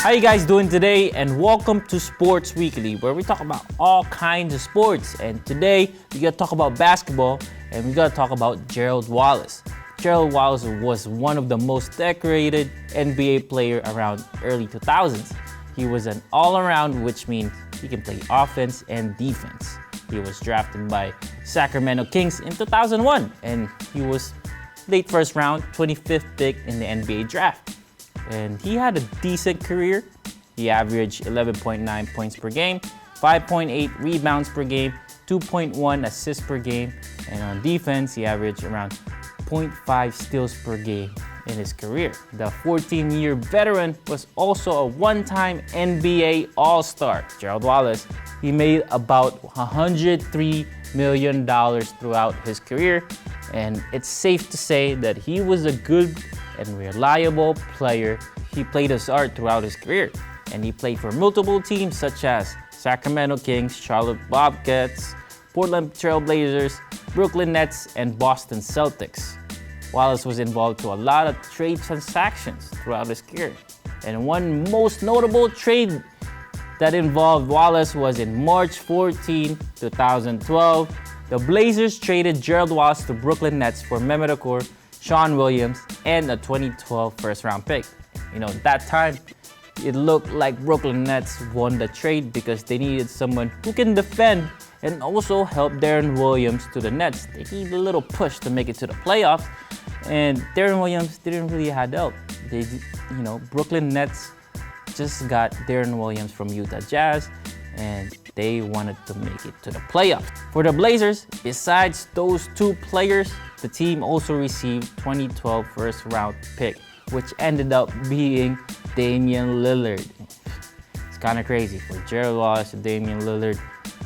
How you guys doing today? And welcome to Sports Weekly, where we talk about all kinds of sports. And today we gotta talk about basketball, and we gotta talk about Gerald Wallace. Gerald Wallace was one of the most decorated NBA player around early 2000s. He was an all-around, which means he can play offense and defense. He was drafted by Sacramento Kings in 2001, and he was late first round, 25th pick in the NBA draft. And he had a decent career. He averaged 11.9 points per game, 5.8 rebounds per game, 2.1 assists per game, and on defense, he averaged around 0.5 steals per game in his career. The 14-year veteran was also a one-time NBA All-Star. Gerald Wallace, he made about $103 million throughout his career, and it's safe to say that he was a good and reliable player. He played his art throughout his career, and he played for multiple teams such as Sacramento Kings, Charlotte Bobcats, Portland Trail Blazers, Brooklyn Nets, and Boston Celtics. Wallace was involved to a lot of trade transactions throughout his career, and one most notable trade that involved Wallace was in March 14, 2012. The Blazers traded Gerald Wallace to Brooklyn Nets for Mehmet Okur, Sean Williams, and a 2012 first-round pick. You know, at that time, it looked like Brooklyn Nets won the trade because they needed someone who can defend and also help Darren Williams to the Nets. They needed a little push to make it to the playoffs, and Darren Williams didn't really have help. Brooklyn Nets just got Darren Williams from Utah Jazz, and they wanted to make it to the playoffs. For the Blazers, besides those two players, the team also received 2012 first-round pick, which ended up being Damian Lillard. It's kind of crazy for Gerald Wallace and Damian Lillard.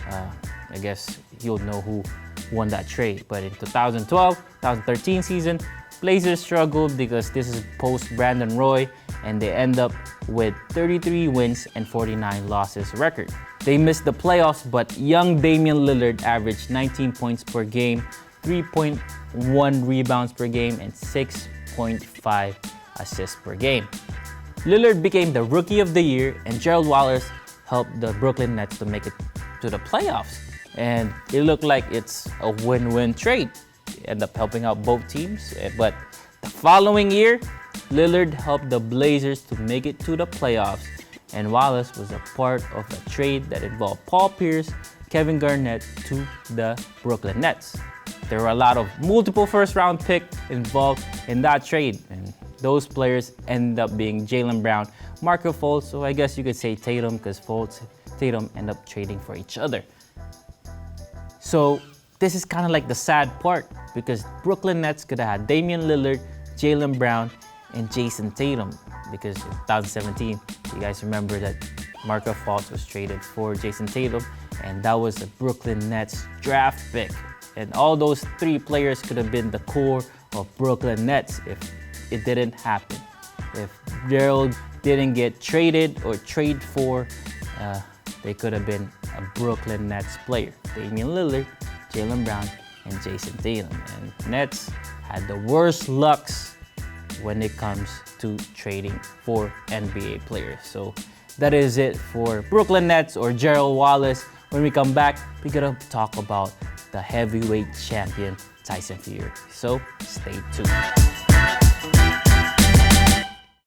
I guess you'll know who won that trade. But in 2012-2013 season, Blazers struggled because this is post-Brandon Roy, and they end up with 33 wins and 49 losses record. They missed the playoffs, but young Damian Lillard averaged 19 points per game, 3.1 rebounds per game, and 6.5 assists per game. Lillard became the Rookie of the Year, and Gerald Wallace helped the Brooklyn Nets to make it to the playoffs. And it looked like it's a win-win trade. They end up helping out both teams, but the following year, Lillard helped the Blazers to make it to the playoffs, and Wallace was a part of a trade that involved Paul Pierce, Kevin Garnett to the Brooklyn Nets. There were a lot of multiple first-round picks involved in that trade, and those players ended up being Jaylen Brown, Markelle Fultz, so I guess you could say Tatum, because Fultz, Tatum end up trading for each other. So this is kind of like the sad part, because Brooklyn Nets could have had Damian Lillard, Jaylen Brown, and Jason Tatum, because in 2017, you guys remember that Markelle Fultz was traded for Jason Tatum, and that was a Brooklyn Nets draft pick. And all those three players could have been the core of Brooklyn Nets if it didn't happen. If Gerald didn't get traded or trade for, they could have been a Brooklyn Nets player. Damian Lillard, Jaylen Brown, and Jason Tatum. And Nets had the worst lucks when it comes to trading for NBA players. So that is it for Brooklyn Nets or Gerald Wallace. When we come back, we're gonna talk about the heavyweight champion, Tyson Fury. So stay tuned.